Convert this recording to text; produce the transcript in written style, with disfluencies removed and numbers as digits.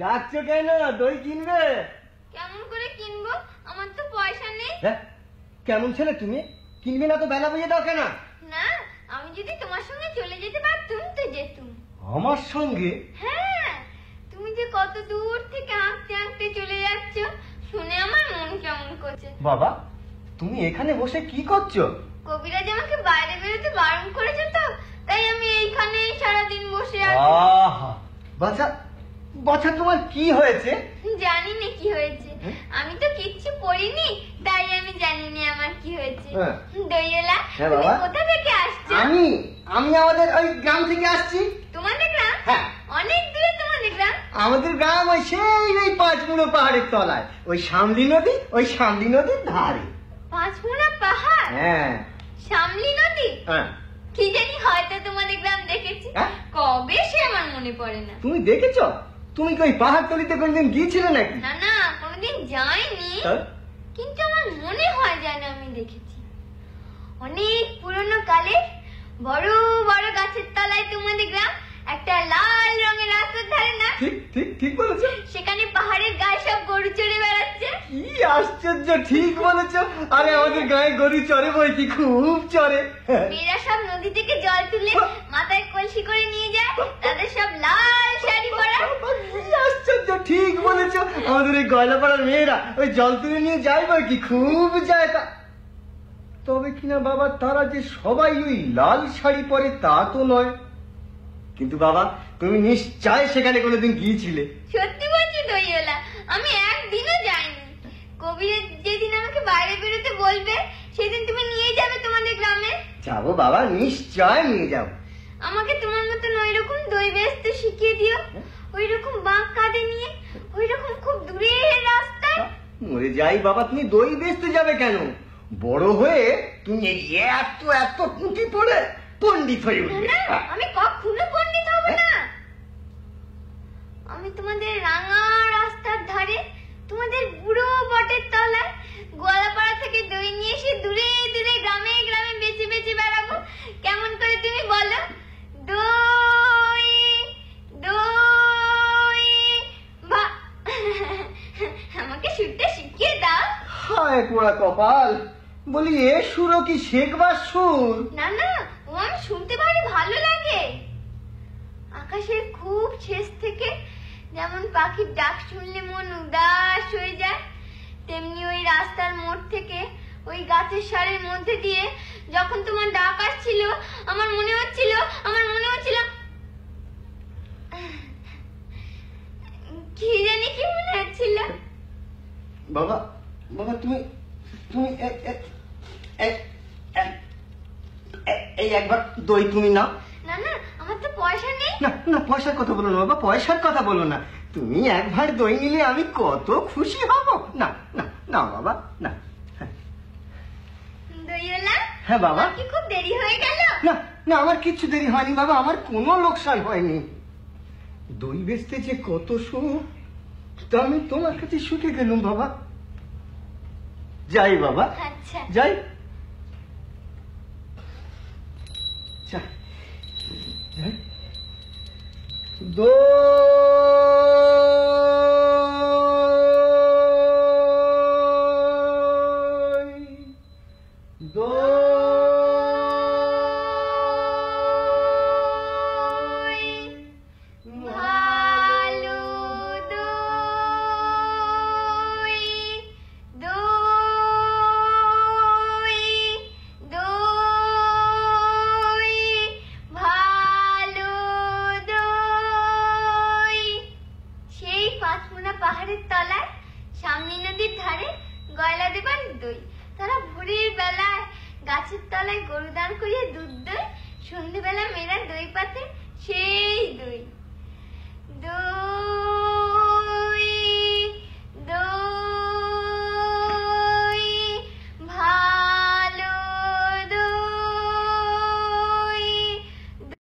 যাচ্ছ কেন? দই কিনবে? কেমন করে কিনবো, আমার তো পয়সা নেই। কেমন ছেলে তুমি, কিনবে না তো বেলা বুঝে দাও কেন? না, আমি যদি তোমার সঙ্গে চলে যেতে পারতুম তো যেতুম। আমার সঙ্গে? হ্যাঁ, তুমি যে কত দূর থেকে হাঁটতে হাঁটতে চলে যাচ্ছ, শুনে আমার মন কেমন করছে। বাবা, তুমি এখানে বসে কি করছো? কবিরাজ আমাকে বাইরে বেরোতে বারণ করেছে, তো তাই আমি এইখানে সারাদিন বসে আছি। আহা, বাচ্চা বাচ্চা, তোমার কি হয়েছে? জানি না কি হয়েছে, আমি তো কিচ্ছু পড়িনি, তাই আমি জানি না আমার কি হয়েছে। দইয়েলা, তুমি কোথা থেকে আসছো? আমি আমাদের ওই গ্রাম থেকে আসছি। তোমাদের গ্রাম? হ্যাঁ। অনেক দূরে তোমাদের গ্রাম? আমাদের গ্রাম ওই সেই ওই পাঁচমুড়ো পাহাড়ের তলায়, ওই শামলি নদীর ধারে। পাঁচমুড়া পাহাড়? হ্যাঁ। শামলি নদী? হ্যাঁ। কি জানি, হয়তো তোমাদের গ্রাম দেখেছি, কবে সে আমার মনে পড়ে না। তুমি দেখেছো? তুমি কি ওই পাহাড়তলিতে কোনদিন গিয়েছিলে নাকি? না না, কোনদিন যাইনি, কিন্তু আমার মনে হয় যেন আমি দেখেছি। অনেক পুরনো কালে বড় বড় গাছের তলায় তোমাদের গ্রাম, একটা লাল রঙের রাস্তার ধারে না? ঠিক বলেছো। সেখানে পাহাড়ের গায়ে সব গরু চড়ে বেড়াচ্ছে। কি আশ্চর্য, ঠিক বলেছো। আরে আমাদের গায়ে গরু চড়ে বই কি, খুব চড়ে। মেয়েরা সব নদী থেকে জল তুলে মাথায় কলসি করে নিয়ে যায়, তাদের সব লাল শাড়ি পরা। কি আশ্চর্য, ঠিক বলেছো। আমাদের এই গয়লাপাড়ার মেয়েরা ওই জল তুলে নিয়ে যায় বই কি, খুব যায়। তবে কিনা বাবা, তারা যে সবাই ওই লাল শাড়ি পরে তা তো নয়। কিন্তু বাবা, তুমি নিশ্চয় সেখানে কোনোদিন গিয়েছিলে। সত্যি বলছি দইওয়ালা, আমি একদিনও যাইনি। কবির যেদিন আমাকে বাইরে বেরোতে বলবে, সেদিন তুমি নিয়ে যাবে তোমাদের গ্রামে? যাবো বাবা, নিশ্চয় নিয়ে যাবো। আমাকে তোমার মতন ওই রকম দই বেচতে শিখিয়ে দিও, ওই রকম বাঁক কাঁধে নিয়ে, ওই রকম খুব দূরের রাস্তায়। মরে যাই বাবা, তুমি দই বেচতে যাবে কেন? বড় হয়ে তুমি এত এত পুঁথি পড়ে পণ্ডিত হয়ে উঠবে। আমি কখনো পণ্ডিত হব না। আমি তোমাদের রাঙা রাস্তার ধারে, তোমাদের বুড়ো বটের তলায় গোয়ালাপাড়া থেকে দই নিয়ে এসে দূরে দূরে গ্রামে গ্রামে বেচে বেচে বেড়াবো। কেমন করে তুমি বলো? দই দই বা আমাকে সুরটা শিখিয়ে দাও। হায় পোড়া কপাল, বলি এ সুরও কি শেখবার সুর? না না, ও আমি শুনতে ভারী ভালো লাগে। আকাশের খুব শেষ থেকে যেমন পাখির ডাক শুনলে মন উদাস হয়ে যায়, তেমনি ওই রাস্তার মোড় থেকে ওই গাছের সারের মধ্যে দিয়ে যখন তোমার ডাক আসছিল, আমার মনে হচ্ছিল কি জানি কি মনে হচ্ছিল। বাবা বাবা, তুমি তুমি এই একবার দই তুমি নাও। না না, আমার তো পয়সা নেই। না না, পয়সার কথা বলো না বাবা, পয়সার কথা বলো না। তুমি একবার দই নিলে আমি কত খুশি হব। না না না বাবা, না। দইওয়ালা? হ্যাঁ বাবা। কি খুব দেরি হয়ে গেল? না না, আমার কিচ্ছু দেরি হয়নি বাবা, আমার কোনো লোকসান হয়নি। দই বেচতে যে কত সুখ, তা আমি তোমার কাছে শুকে গেলুম বাবা। যাই বাবা। আচ্ছা যাই। পাহাড়ের তলায় শামলি নদীর ধারে গয়লা দেবার দই, তারা ভোরের বেলায় গাছের তলায় গরু দাঁড় করিয়ে দুধ দই, সন্ধ্যেবেলা মেয়েরা দই পাতে সেই দই। দই